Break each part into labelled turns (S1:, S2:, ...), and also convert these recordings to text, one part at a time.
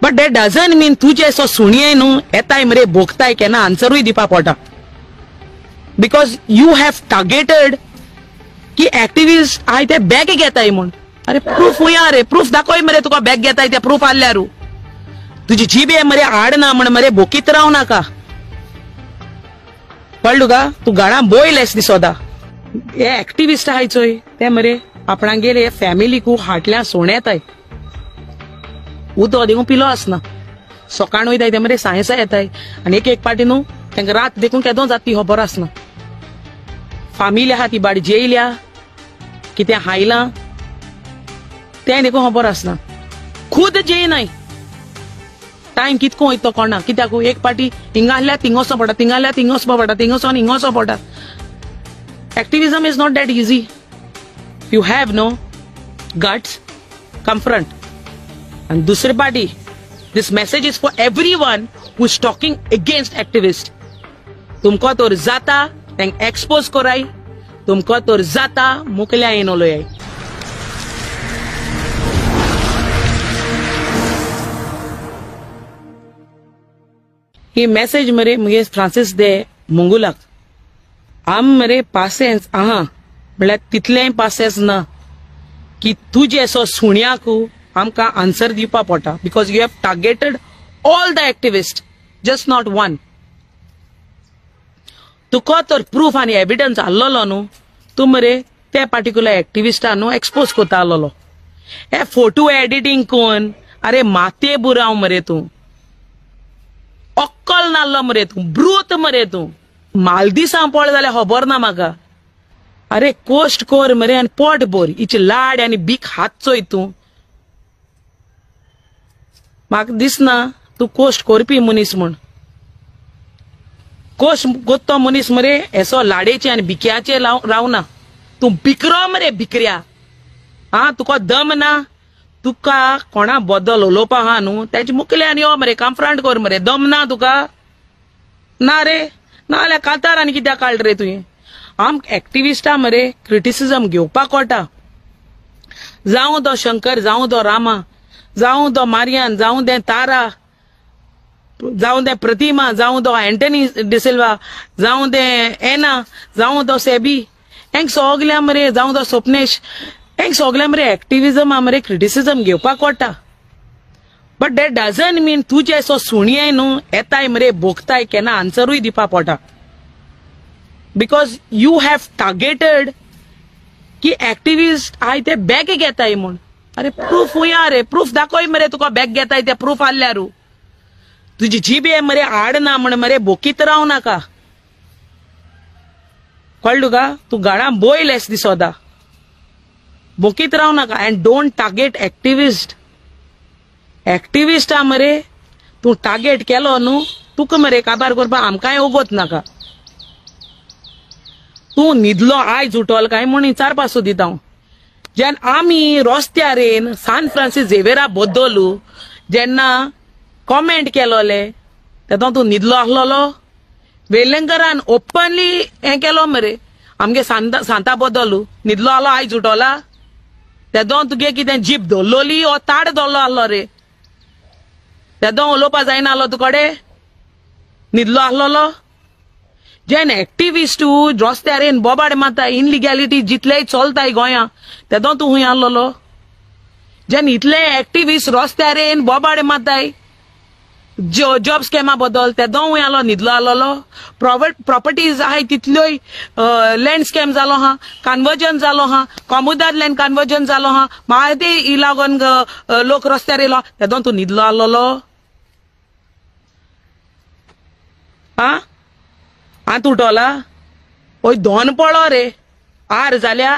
S1: But date doesn't मीन तू जे असो सुणये न्हू येताय मरे भोगताय केन्ना आन्सरूय दिवपा पडटा. बिकॉज यू हॅव टार्गेटेड की एक्टिविस्ट आय ते बॅग घेताय म्हूण. अरे प्रूफ हुया रे, प्रूफ दाखोय मरे तुका बॅग घेताय ते प्रूफ आसल्यारू. तुजी जीब मरे आड ना म्हण मरे बोकीत राव नाका. कळ्ळू का? तू गाणा बोयलेस दिसोदा. हे एक्टिविस्ट आहाय चोय ते मरे आपणागेर फॅमिलीकू हाटल्या सोण येताय. उदो देखून पिलो आसना. सकाळ वयताय ते मरे सायन्सा येताय आनी एक पाटी न्हू तांकां रात देखून केदो जाता ती खबर आसना. फामिली आहा ती बाड जेयल्या कितें हायलां तें देखून खबर आसना. खुद जेयनाय टाइम कितको वयता कोणा कित्याक एक पाटी हिंगा आहल्यार थिंग वचो पडटा, थिंगा आहल्यार थिंग वचपा पडटा, थिंग वचोन हिंगा वचो पडटा. Activism is not that easy. You have no guts, confront. And दूसरी party, this message is for everyone who is talking against activists. तुमको तोर जाता तेंक एक्सपोज कोराय, तुमको तोर जाता मुकल्या येनोलोय. ही मेसेज मरे मुगे फ्रांसिस दे मुंगुलाक. आम मरे पासेंस आहा म्हळ्यार तितलेय पासेंस ना की तुजे असो सुण्याकू आमकां आन्सर दिवपा पडटा. Because you have targeted all the activist, just not one. तुका तर प्रूफ आनी एविडन्स आसलोलो न्हू तूं मरे त्या पार्टिक्युलर एक्टिविस्टान न्हू एक्सपोज कोता आसलोलो. हे फोटो एडिटींग कोन्न अरे माते बुराव मरे तूं. अक्कल नाल्लो मरे तूं, ब्रूत मरे तूं. मालदिसां पळ जाल्यार खबर ना म्हाका. अरे कोस्ट कोर मरे आनी पोट भर हिचे लाड आनी बीक हात चोय तूं. म्हाका दिसना तूं कोस्ट कोरपी मनीस म्हूण. कोस्ट कोत्तो मनीस मरे एसो लाडेचे आनी बिक्याचे रावना. तूं बिकरो मरे बिकऱ्या. हा तुका दम ना, तुका कोणा बद्दल उलोवपा आहा न्हू तेजे मुखल्यान यो मरे कन्फ्रंट कर मरे. दम ना तुका? ना रे, नाल्यार कातार आनी कित्याक काड रे तुवें? आम एक्टिविस्टा मरे क्रिटिसिजम घेवपाक कोटा. जावं तो शंकर, जावं तो रामा, जावं तो मारियान, जावं ते तारा, जावं ते प्रतिमा, जावं तो एंटनी डिसिल्वा, जावं ते एना, जावं तो सेबी, हेंक सगल्या मरे, जावं तो स्वप्नेश, हेंक सगल्या मरे एक्टिविजमा मरे क्रिटिसिजम घेवपाक कोटा. बट डेट डजंट मीन तू जे असो सुणये न्हू येताय मरे भोगताय केन्ना आन्सरूय दिवपा पडटा. बिकॉज यू हॅव टार्गेटेड की एक्टिविस्ट आय ते बॅग घेताय म्हूण. अरे प्रूफ हुया रे, प्रूफ दाखोय मरे तुका बॅग घेताय ते प्रूफ आसल्यारू. तुजी जीब मरे आड ना म्हण मरे बोकीत राव नाका. कळ्ळू का? तू गाणा बोयलेस दिसोदा. बोकीत राव नाका. And don't target activist. एक्टिविस्टा मरे तू टार्गेट केलो न्हू तुका मरे काबार करपा आमकांय उगोत नाका. तू न्हिदलो आयज उठोल काय म्हूण विचारपा सोदिता हांव. जेन्ना आमी रस्त्यारेन सान फ्रांसीस झेवियरा बद्दलू जेन्ना कॉमेंट केलोले तेदो तूं न्हिदलो आसलोलो? वेलंकरान ओपनली हें केलो मरे आमगे सांता बद्दलू. न्हिदलो आसलो आयज उठोला? तेदो तुगे कितें जीप धरलोली ओ ताड धरलो आसलो रे? तेदो उलोवपा जायना आसलो तुकडे? न्हिदलो आसलोलो? जेन एक्टिविस्ट रस्त्यारेन बोबाड मारता, इनलिगॅलिटी जितलेय चलताय गोंया तेदो तूं हुंय आसलोलो? जेन इतले एक्टिविस्ट रस्त्यारेन बोबाड मारताय जॉब स्कॅमा बद्दल तेदो हुंय आसलो? न्हिदलो आसलोलो? प्रॉपर्टीज आहाय तितल्योय लँड स्कॅम जालो हा, कन्वर्जन जालो हा, कॉमुदाद लँड कन्वर्जन जालो हा, म्हायती लागून लोक रस्त्यार येयलो तेदो तूं न्हिदलो आसलोलो? हा आत उठोला? ओय दोन पळो रे आर जाल्या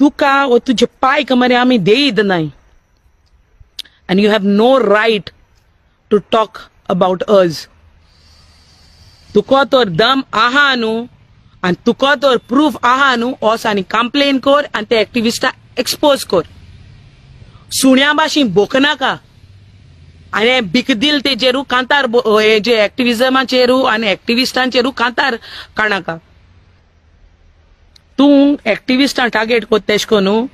S1: तुका ओ तुजे पायक मरे आमी देईद नाय. And you have no right to talk about us. तुका तर दम आहा न्हू आनी तुका तर प्रूफ आहा न्हू ओस आनी कंप्लेन कर आनी ते एक्टिविस्टा एक्सपोज कर. सुण्या भाशी बोक नाका आनी बिकदील तेजेरू कांतार जे एक्टिविजमाचेरू आनी एक्टिविस्टांचेरू कांतार काणाका. तूं एक्टिविस्टां टार्गेट कोत तेश कोनू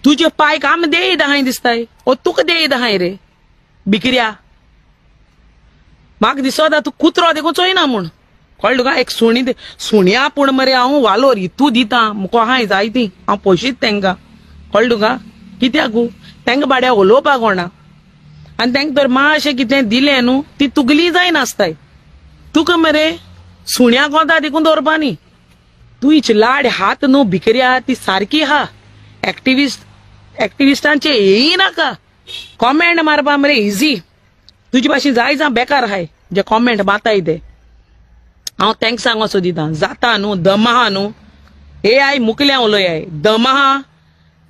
S1: तुजे पायक आम देईद आहाय दिसताय ओ तुका देईद आहाय रे? बिकऱ्या म्हाका दिसता तू कुत्रो देखून चोयना म्हूण कळ्ळें तुका एक सुण्या पूण मरे हांव वालोर हितू दिता मुको हाय जाय ती हांव पयशीत तेंकां कळ्ळें तुका कित्याकू तेंकां बाड्या उलोवपाक कोणा आनी तेंकां तर मातशें कितें दिलें न्हू ती तुगली जायनासताय तुका मरे सुण्या कोंता देखून दवरपा न्ही तू हिच लाड हात न्हू भिकऱ्या ती सारकी हा एक्टिविस्टांचे येई नाका कॉमेंट मारपा मरे इजी तुजे भाशेन जाय जावं बेकार हाय जे कॉमेंट मारताय ते हांव तेंकां सांगोसो दिता जाता न्हू दम आहा न्हू हे आय मुकल्या उलयाय दम आहा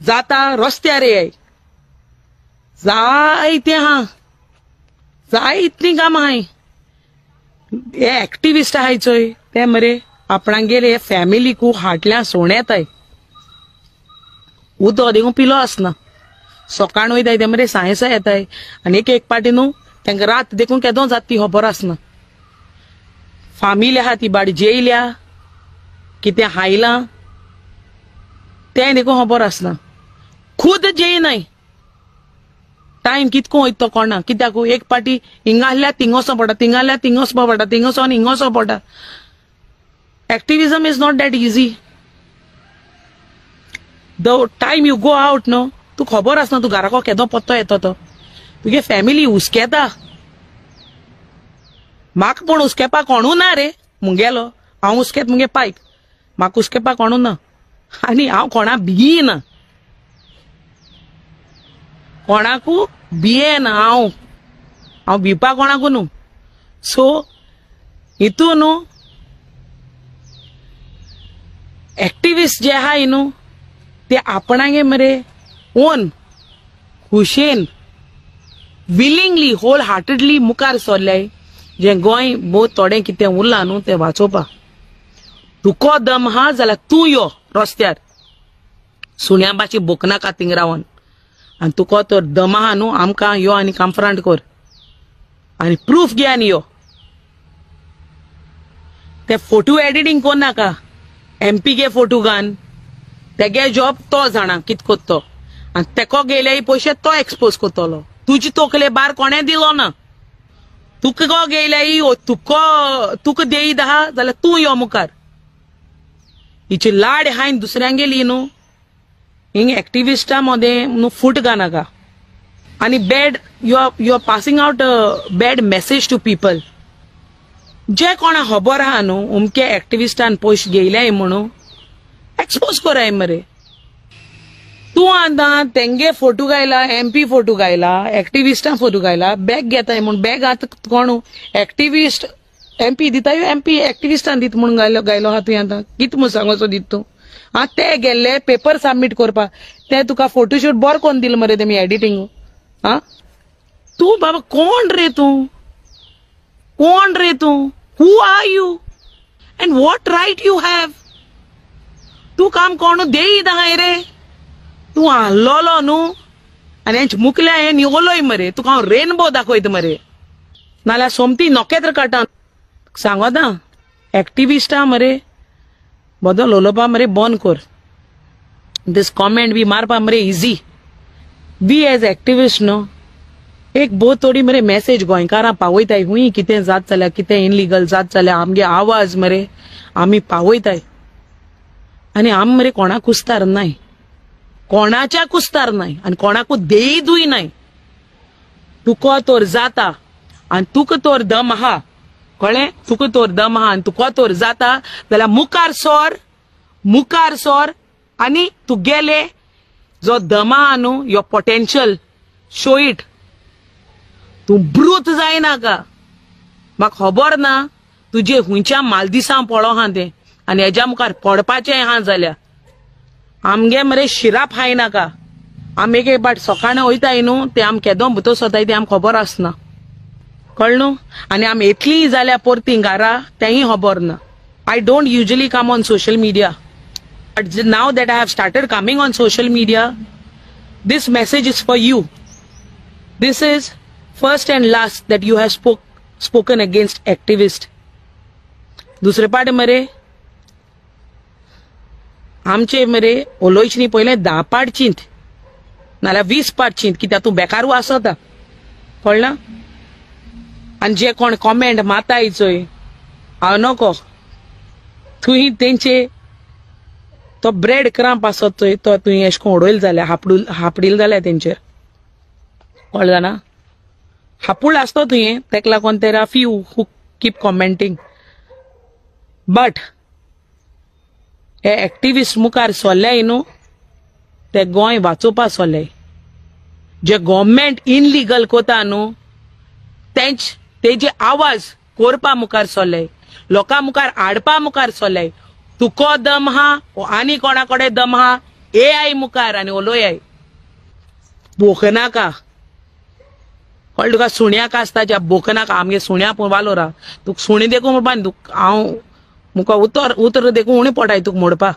S1: जाता रस्त्यार येय जाय ते हा जाय इतली कामां हाय हे एक्टिविस्ट आहाय चोय ते मरे आपणांगेर फॅमिलीकू हाटल्या सोण येताय उदक देखून पिलो आसना सकाळ वयताय ते मरे सायन्सा येताय आनी एक पाटी न्हू तेंकां रात देखून केदो जाता ती खबर आसना फामिली आहा ती बाडी जेयल्या कितें हायलां तें देखून खबर आसना खुद जेयनाय टायम कितको वयता तो कोणा कित्याक एक पाटी हिंगा आहल्यार थिंग वचो पडटा थिंगा आहल्यार थिंग वचपा पडटा थिंग वचोन हिंग वचो पडटा activism is not that easy the time you go out न्हू तू खबर आसना तू घराको केदो पत्तो येता तो तुगे फॅमिली हुस्केता म्हाका पूण हुस्केपा कोणू ना रे मुगेलो हांव हुस्केत मुगे पायक म्हाका हुस्केपा कोणू ना आनी हांव कोणा भियेना कोणाकू भियेना हांव भिवपा कोणाकू न्हू सो हितू न्हू एक्टिविस्ट जे आहाय न्हू ते आपणागे मरे ओन खुशेन विलिंगली होल हार्टेडली मुखार सरल्याय जे गोंय बहुत थोडे कितें उरलां न्हू ते वाचोवपा तुको दम हा जाल्यार तूं यो रस्त्यार सुण्या बाची बोकनाका थिंग रावन आनी तुको तर दम आहा न्हू आमकां यो आनी कन्फ्रंट कर आनी प्रूफ घे आनी यो ते फोटो एडिटींग कोन्नाका MP गे फोटो घान तेगे जॉब तो जाणा कित कोत्तो आनी तेको गेले पयशे तो एक्सपोज कोत्तलो तुजी तोकले बार कोणें दिलो ना तुका गेले तुका देईत आहा जाल्यार तूं यो मुखार हिची लाड हायन दुसऱ्यांक गेली न्हू हिंग एक्टिविस्टा मध्ये न्हू फूट घानाका आनी bad you are passing out bad message to people जे कोणा खबर आहा न्हू उमके एक्टिविस्टान पयशे घेयल्याय म्हणून एक्सपोज कराय मरे तूं आतां तेंगे फोटो घायला MP फोटो घायला एक्टिविस्टां फोटो घायला बॅग घेताय म्हूण बॅग आतां कोण एक्टिविस्ट MP दिताय MP एक्टिविस्टान दीत म्हणून घायलो आहा तुवें आतां कितें म्हूण सांगोचो दीत तूं आं ते गेल्ले पेपर सबमीट करपा ते तुका फोटोशूट बरो कोन्न दिलो मरे तेमी एडिटींग आं तूं बाबा कोण रे तूं who are you and what right you have तूं काम कोण देईत आहाय रे तूं आहलोलो न्हू आनी हेंच मुकल्या हे निवलोय मरे तुका हांव रेनबो दाखयता मरे नाल्यार सोमती नोकेत्र काडटा सांगोता एक्टिविस्टा मरे बदल उलोवपा मरे बंद कर दिस कॉमेंट बी मारपा मरे इजी बी एज एक्टिविस्ट न्हू एक बहुत थोडी मरे मेसेज गोंयकारां पावयताय हुंय कितें जात जाल्यार कितें इनलिगल जात जाल्यार आमगे आवाज मरे आमी पावयताय आनी आमी मरे कोणाक कुस्तार नाय कोणाच्या कुस्तार नाय आनी कोणाकू देईदूय नाय तुको तोर जाता आनी तुका तोर दम आहा कळ्ळें तुका तोर दम आहा आनी तुको तोर जाता जाल्यार मुखार सोर आनी तुगेले जो दम आहा न्हू यो पोटेन्शियल शो इट तूं ब्रूथ जायनाका म्हाका खबर ना तुजे हुंयच्या मालदिसां पळो आहा तें आनी हेज्या मुखार पडपाचें आहा जाल्यार आमगे मरे शिराप हाय नाका आमी एक बाट सकाळीं वयताय न्हू ते आमी केदो भितर सोताय ते आमकां खबर आसना कळ्ळें न्हू आनी आमी येतलीं जाल्यार परती घरा तेंय खबर ना I don't usually come on social media but now that I have started coming on social media this message is for you this is first end last that you have spoken against activist दुसरे पाट मरे आमचे मरे उलोयच न्ही पयलें 10 पाट चिंत नाल्यार 20 पाट चिंत कित्याक तूं बेकारू आसता कळना आनी जे कोण कॉमेंट माताय चोय हांव नको तुही तेंचे तो ब्रेड क्रम्प आसत चोय तो तुवें एश कोन्न उडयलो जाल्यार हापडील जाल्यार तेंचेर कळ्ळें ना हापूळ आसतो तुवें तेका लागून there are few who keep commenting but हे एक्टिविस्ट मुखार सोल्ल्याय न्हू ते गोंय वाचोवपा सोल्ल्याय जे गव्हर्मेंट इनलिगल कोता न्हू तेजे आवाज कोरपा मुखार सोल्ल्याय लोकां मुखार हाडपा मुखार सोल्ल्याय तुको दम हा आनी कोणा कडेन दम हा AI मुखार आनी उलोयाय बोकनाका कळ्ळें तुका सुण्याक आसता ज्या बोकनाका आमगे सुण्या पूण वालोर हा तुका सुणी देखून म्हणपा न्ही हांव मुका उतर देखून उणी पडटाय तुका मोडपा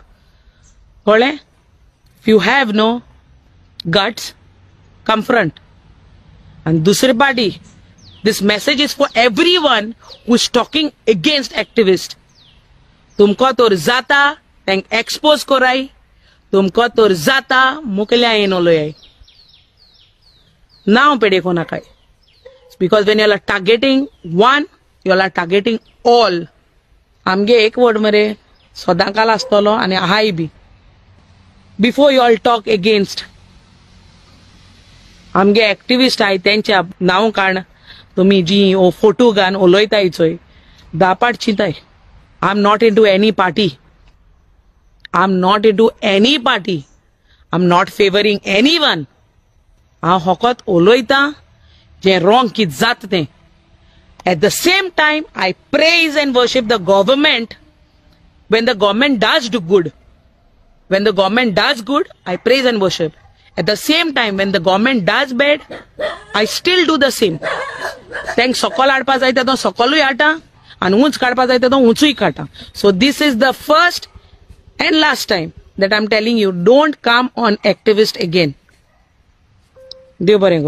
S1: कळ्ळें if you have no guts confront आनी दुसरी party this message is for everyone who is talking against activist तुमको तर जाता तांकां एक्सपोज कोराय तुमको तर जाता मुकल्या येवन उलोयाय नांव पेडेको नाकाय because when you are targeting one you are targeting all आमगे एक वर्ड मरे सदांकाल आसतलो आनी आहाय be before you all talk against आमगे एक्टिविस्ट आहाय तेंच्या नांव काण तुमी जी ओ फोटो घान उलयताय चोय दापाट चिंताय I am not into any party I am not into any party I am not favouring anyone हांव फकत उलयतां जे रॉंग कितें जाता तें at the same time I praise and worship the government when the government does do good when the government does good I praise and worship at the same time when the government does bad I still do the same तांकां सकल हाडपा जाय तो सकलूय हाडटा आनी उंच काडपा जाय तो उंचूय काडटा so this is the first and last time that I'm telling you don't come on activist again देव बरें